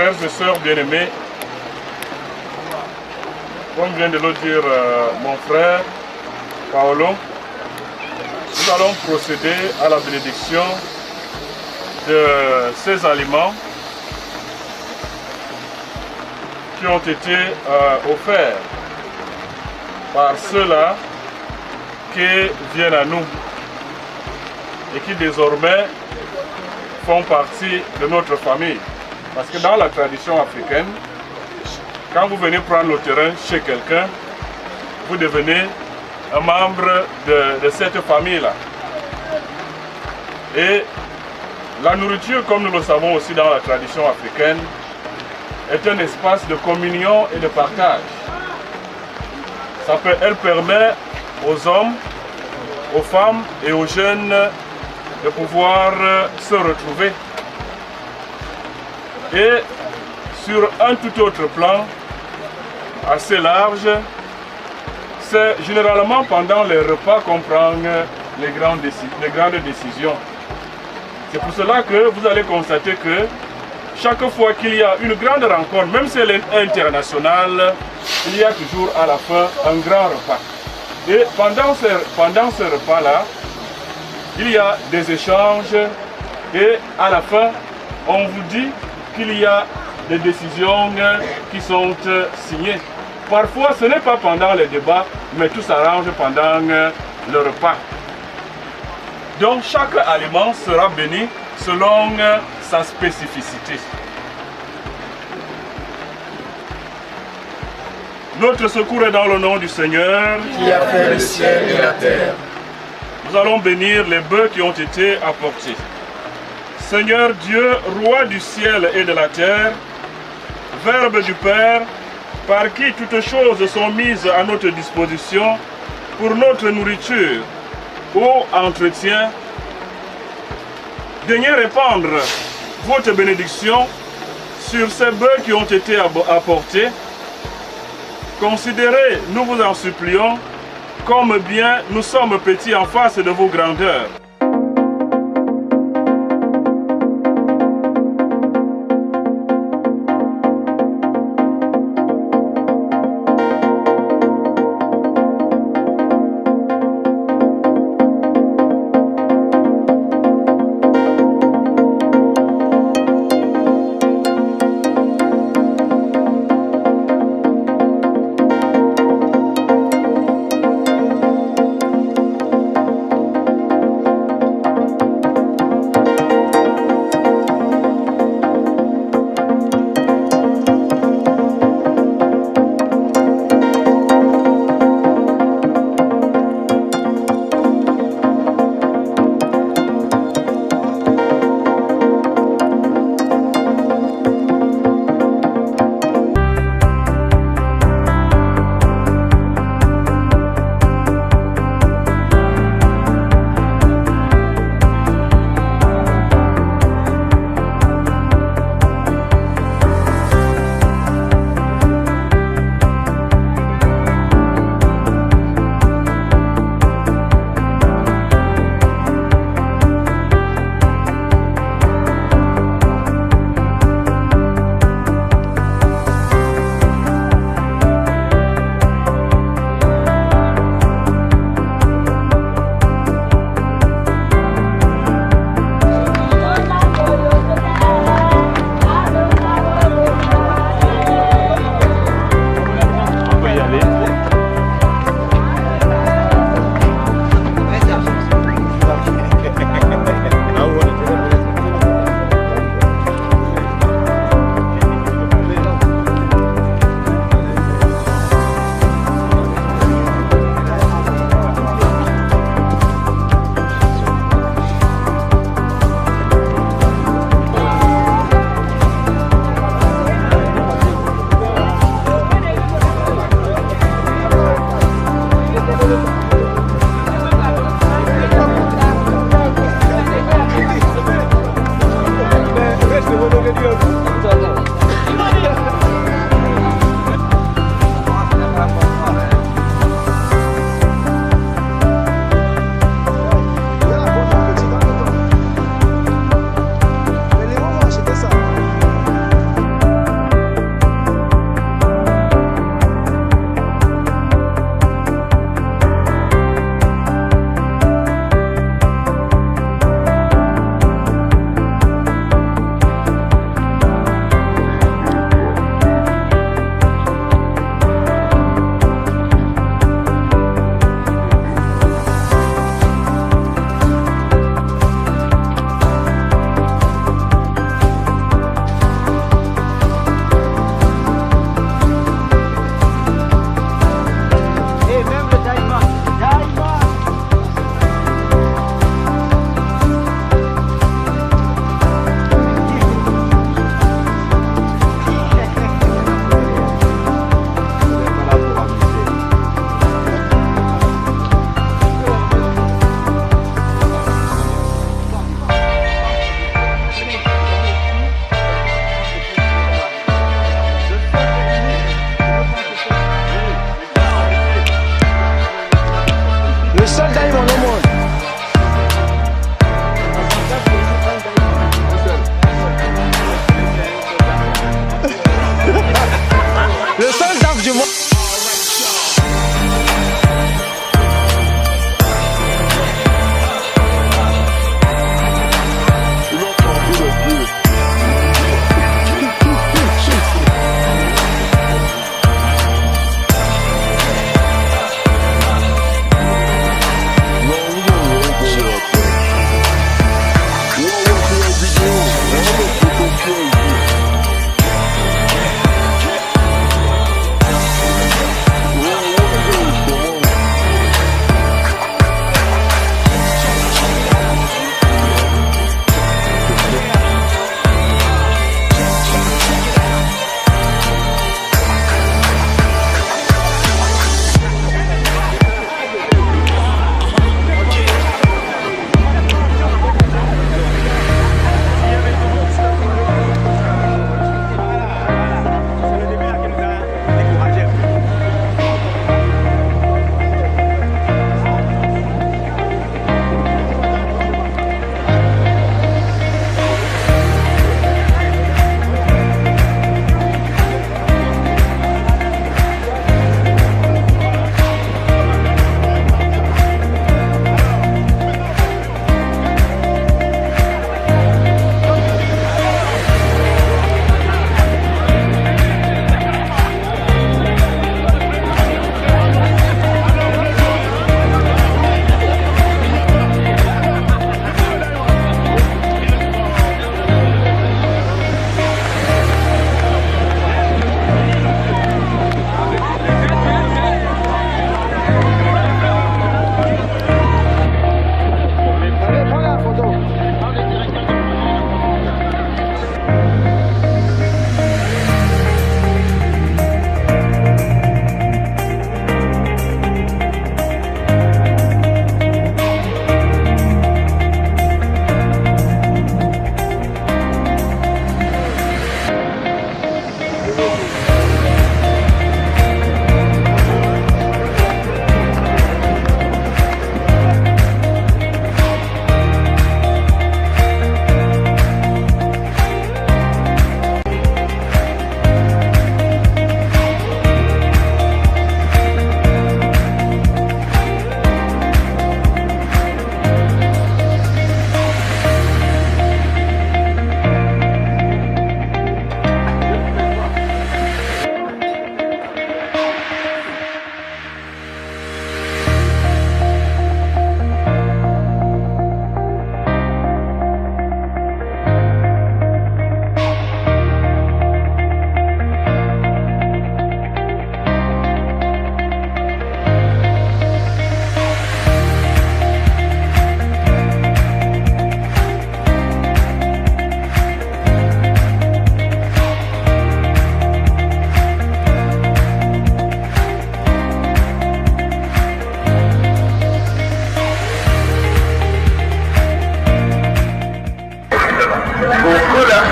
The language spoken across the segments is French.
frères et sœurs bien-aimés, comme vient de le dire mon frère Paolo, nous allons procéder à la bénédiction de ces aliments qui ont été offerts par ceux-là qui viennent à nous et qui désormais font partie de notre famille. Parce que dans la tradition africaine, quand vous venez prendre le terrain chez quelqu'un, vous devenez un membre de cette famille-là. Et la nourriture, comme nous le savons aussi dans la tradition africaine, est un espace de communion et de partage. Elle permet aux hommes, aux femmes et aux jeunes de pouvoir se retrouver. Et sur un tout autre plan, assez large, c'est généralement pendant les repas qu'on prend les grandes décisions. C'est pour cela que vous allez constater que chaque fois qu'il y a une grande rencontre, même si elle est internationale, il y a toujours à la fin un grand repas. Et pendant ce repas-là, il y a des échanges et à la fin, on vous dit qu'il y a des décisions qui sont signées. Parfois, ce n'est pas pendant les débats, mais tout s'arrange pendant le repas. Donc, chaque aliment sera béni selon sa spécificité. Notre secours est dans le nom du Seigneur, qui a fait le ciel et la terre. Nous allons bénir les bœufs qui ont été apportés. Seigneur Dieu, roi du ciel et de la terre, Verbe du Père, par qui toutes choses sont mises à notre disposition pour notre nourriture ou entretien, daignez répandre votre bénédiction sur ces bœufs qui ont été apportés. Considérez, nous vous en supplions, comme bien nous sommes petits en face de vos grandeurs.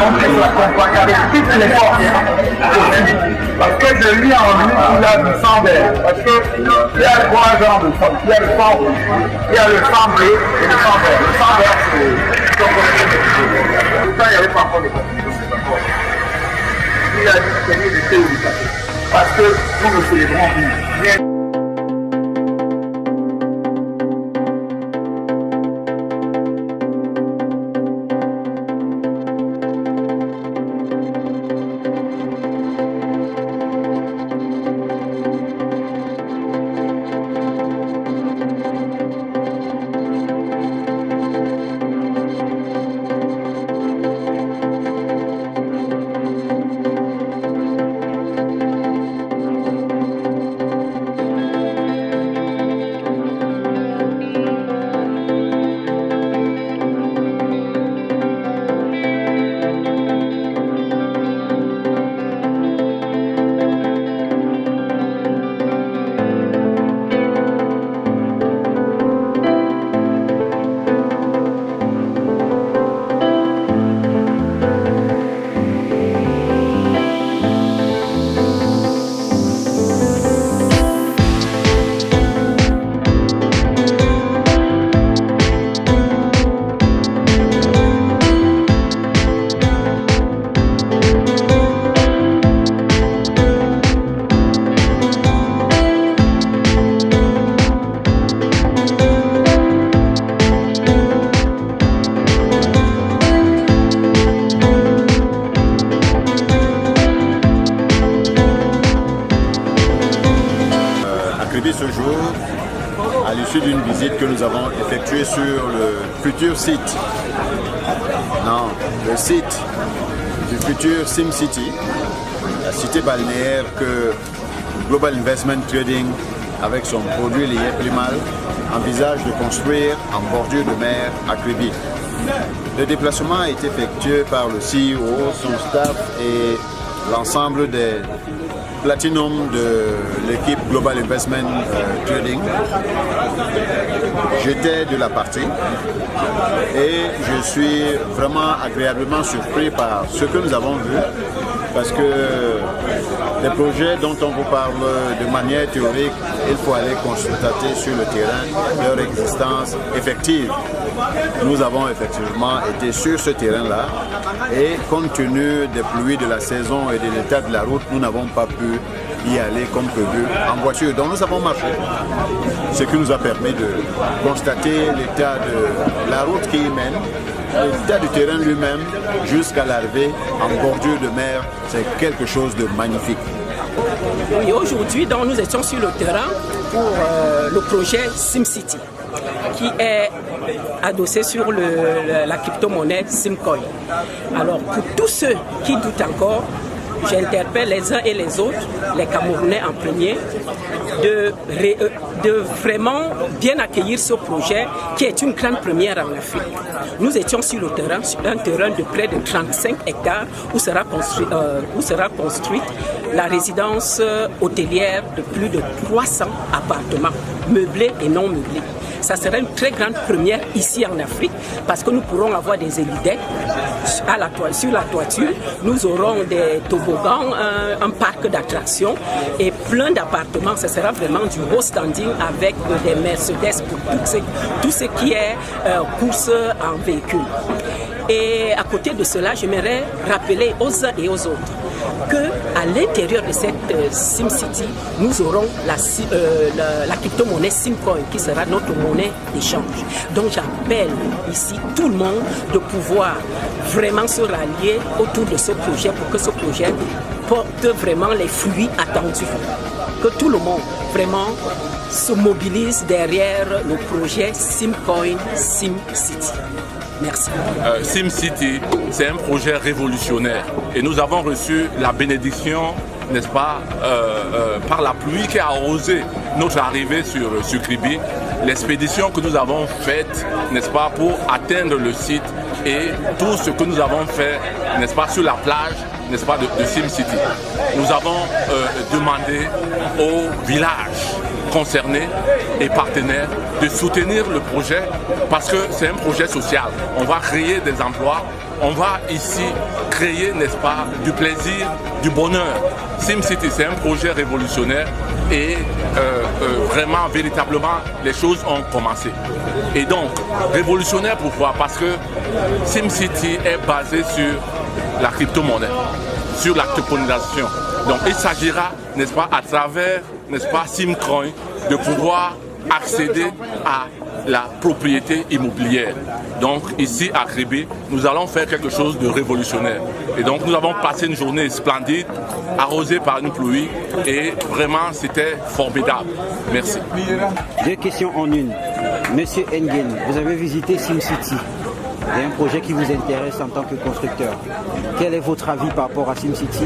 qu'on puisse l'accompagner avec toutes les forces. Parce que je lis en lui qu'il a du sang vert. Parce qu'il y a 3 genres de sang. Il y a le sang rouge, il y a le sang bleu et le sang vert. Le sang vert, c'est son côté. Pourtant, il n'y avait pas encore de conflit. Il a dit que c'était des théories. Parce que nous le célébrons bien. Ce jour, à l'issue d'une visite que nous avons effectuée sur le futur site, le site du futur SimCity, la cité balnéaire que Global Investment Trading, avec son produit lié Primal, envisage de construire en bordure de mer à Kribi. Le déplacement a été effectué par le CEO, son staff et l'ensemble des Platinum de l'équipe Global Investment Trading. J'étais de la partie et je suis vraiment agréablement surpris par ce que nous avons vu, parce que les projets dont on vous parle de manière théorique, il faut aller constater sur le terrain leur existence effective. Nous avons effectivement été sur ce terrain-là et compte tenu des pluies de la saison et de l'état de la route, nous n'avons pas pu y aller comme prévu en voiture. Donc nous avons marché, ce qui nous a permis de constater l'état de la route qui y mène, l'état du terrain lui-même jusqu'à l'arrivée en bordure de mer. C'est quelque chose de magnifique. Oui, aujourd'hui, nous étions sur le terrain pour le projet SimCity, qui est adossé sur la crypto-monnaie Simcoin. Alors, pour tous ceux qui doutent encore, j'interpelle les uns et les autres, les Camerounais en premier, de vraiment bien accueillir ce projet qui est une grande première en Afrique. Nous étions sur le terrain, sur un terrain de près de 35 hectares où sera construite la résidence hôtelière de plus de 300 appartements, meublés et non meublés. Ça sera une très grande première ici en Afrique parce que nous pourrons avoir des hélidecks sur la toiture. Nous aurons des toboggans, un parc d'attractions et plein d'appartements. Ce sera vraiment du haut standing avec des Mercedes pour tout ce qui est course en véhicule. Et à côté de cela, j'aimerais rappeler aux uns et aux autres qu'à l'intérieur de cette SimCity, nous aurons la crypto-monnaie Simcoin qui sera notre monnaie d'échange. Donc j'appelle ici tout le monde de pouvoir vraiment se rallier autour de ce projet pour que ce projet porte vraiment les fruits attendus. Que tout le monde vraiment se mobilise derrière le projet Simcoin SimCity. Merci. SimCity, c'est un projet révolutionnaire et nous avons reçu la bénédiction, n'est-ce pas, par la pluie qui a arrosé notre arrivée sur Kribi, l'expédition que nous avons faite, n'est-ce pas, pour atteindre le site et tout ce que nous avons fait, n'est-ce pas, sur la plage, n'est-ce pas, de SimCity. Nous avons demandé au village concernés et partenaires de soutenir le projet parce que c'est un projet social. On va créer des emplois, on va ici créer, n'est-ce pas, du plaisir, du bonheur. SimCity, c'est un projet révolutionnaire et vraiment, véritablement, les choses ont commencé. Et donc, révolutionnaire pourquoi? Parce que SimCity est basé sur la crypto-monnaie, sur la tokenisation. Donc, il s'agira, n'est-ce pas, à travers, n'est-ce pas, SimCoin, de pouvoir accéder à la propriété immobilière. Donc ici à Kribi, nous allons faire quelque chose de révolutionnaire. Et donc nous avons passé une journée splendide, arrosée par une pluie, et vraiment c'était formidable. Merci. 2 questions en une. Monsieur Nguyen, vous avez visité SimCity. Il y a un projet qui vous intéresse en tant que constructeur. Quel est votre avis par rapport à SimCity?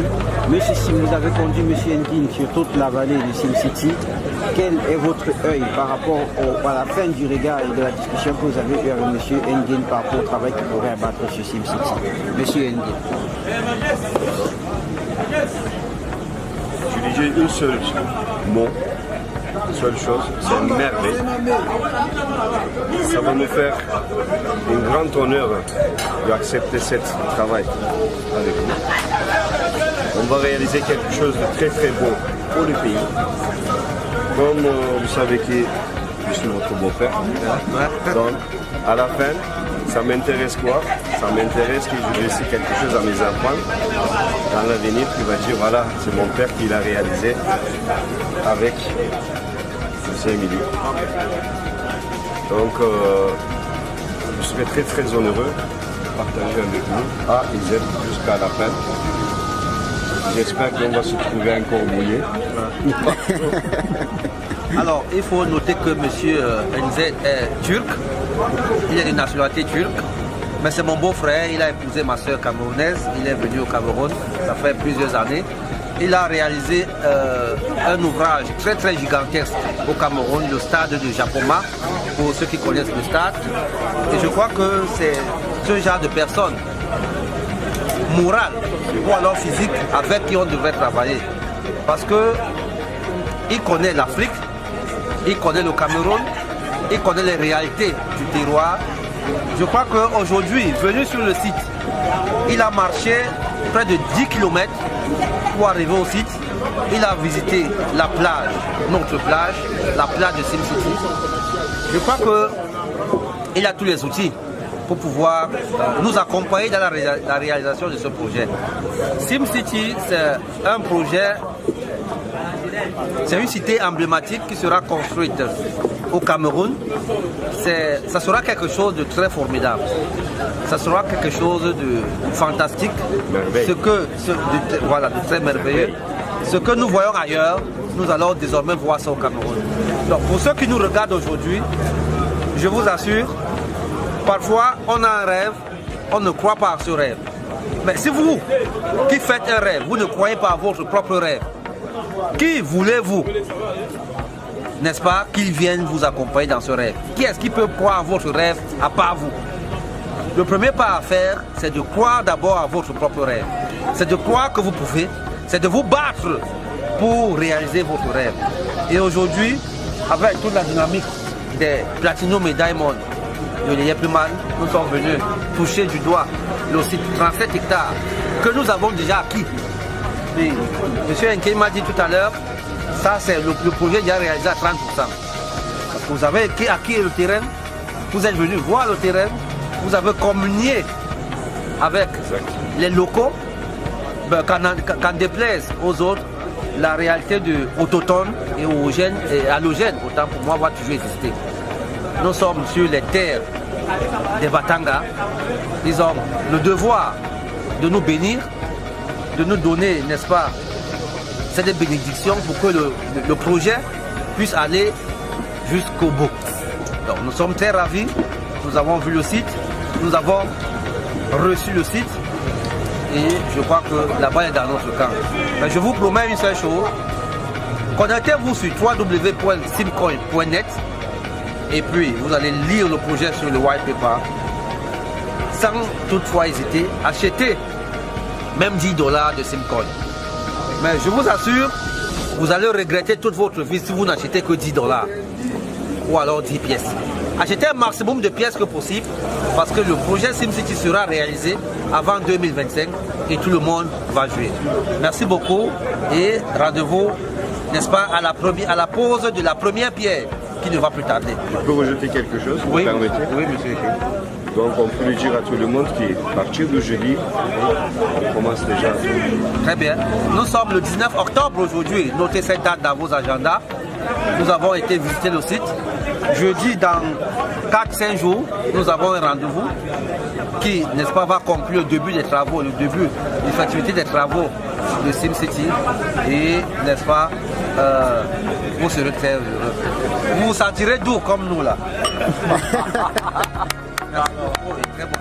Monsieur, si vous avez conduit Monsieur Nguyen sur toute la vallée de SimCity, quel est votre œil par rapport à la fin du regard et de la discussion que vous avez eue avec Monsieur Nguyen par rapport au travail qu'il pourrait abattre sur SimCity? Monsieur Nguyen. Je dirais une seule mot, seule chose, c'est une merveille. Ça va nous faire un grand honneur d'accepter ce travail avec vous. On va réaliser quelque chose de très très beau pour le pays. Comme vous savez que je suis notre beau-père. Donc à la fin, ça m'intéresse quoi? Ça m'intéresse que je laisse quelque chose à mes enfants dans l'avenir qui va dire voilà, c'est mon père qui l'a réalisé avec M. Emilio. Donc je serai très très heureux de partager avec vous A et Z jusqu'à la fin. J'espère qu'on va se trouver encore mouillé. Alors, il faut noter que M. NZ est turc, il est de nationalité turque, mais c'est mon beau-frère, il a épousé ma soeur camerounaise, il est venu au Cameroun, ça fait plusieurs années. Il a réalisé un ouvrage très très gigantesque au Cameroun, le stade de Japoma, pour ceux qui connaissent le stade. Et je crois que c'est ce genre de personnes morales ou alors physiques avec qui on devrait travailler. Parce que il connaît l'Afrique, il connaît le Cameroun, il connaît les réalités du terroir. Je crois qu'aujourd'hui, venu sur le site, il a marché près de 10 km pour arriver au site. Il a visité la plage, notre plage, la plage de SimCity. Je crois qu'il a tous les outils pour pouvoir nous accompagner dans la réalisation de ce projet. SimCity, c'est un projet, c'est une cité emblématique qui sera construite au Cameroun. Ça sera quelque chose de très formidable. Ça sera quelque chose de fantastique. Voilà, de très merveilleux. Ce que nous voyons ailleurs, nous allons désormais voir ça au Cameroun. Donc pour ceux qui nous regardent aujourd'hui, je vous assure, parfois on a un rêve, on ne croit pas à ce rêve. Mais si vous qui faites un rêve, vous ne croyez pas à votre propre rêve, qui voulez-vous, n'est-ce pas, qu'il vienne vous accompagner dans ce rêve? Qui est-ce qui peut croire à votre rêve à part vous? Le premier pas à faire, c'est de croire d'abord à votre propre rêve. C'est de croire que vous pouvez, c'est de vous battre pour réaliser votre rêve. Et aujourd'hui, avec toute la dynamique des Platinum et Diamond de l'Yepluman, nous sommes venus toucher du doigt le site 37 hectares que nous avons déjà acquis. Et M. Nguyen m'a dit tout à l'heure, ça c'est le projet déjà réalisé à 30%. Parce que vous avez acquis le terrain, vous êtes venu voir le terrain, vous avez communié avec les locaux, qu'en déplaise aux autres, la réalité de autochtone et halogène, autant pour moi, va toujours exister. Nous sommes sur les terres des Batanga. Ils ont le devoir de nous bénir, de nous donner, n'est-ce pas, cette bénédiction pour que le projet puisse aller jusqu'au bout. Donc nous sommes très ravis, nous avons vu le site, nous avons reçu le site et je crois que la balle est dans notre camp. Mais je vous promets une seule chose, connectez-vous sur www.simcoin.net et puis vous allez lire le projet sur le white paper sans toutefois hésiter, achetez même $10 de SimCoin. Mais je vous assure, vous allez regretter toute votre vie si vous n'achetez que 10 $. Ou alors 10 pièces. Achetez un maximum de pièces que possible parce que le projet SimCity sera réalisé avant 2025 et tout le monde va jouer. Merci beaucoup et rendez-vous, n'est-ce pas, à la pose de la première pierre qui ne va plus tarder. Je peux rajouter quelque chose, vous me permettez? Oui, monsieur. Donc on peut le dire à tout le monde qu'à partir de jeudi, on commence déjà. Très bien. Nous sommes le 19 octobre aujourd'hui. Notez cette date dans vos agendas. Nous avons été visiter le site. Jeudi, dans 4-5 jours, nous avons un rendez-vous qui, n'est-ce pas, va conclure le début des travaux, le début de l'effectivité des travaux de SimCity. Et, n'est-ce pas, vous serez très heureux. Vous vous sentirez doux comme nous là. Merci beaucoup et très bon.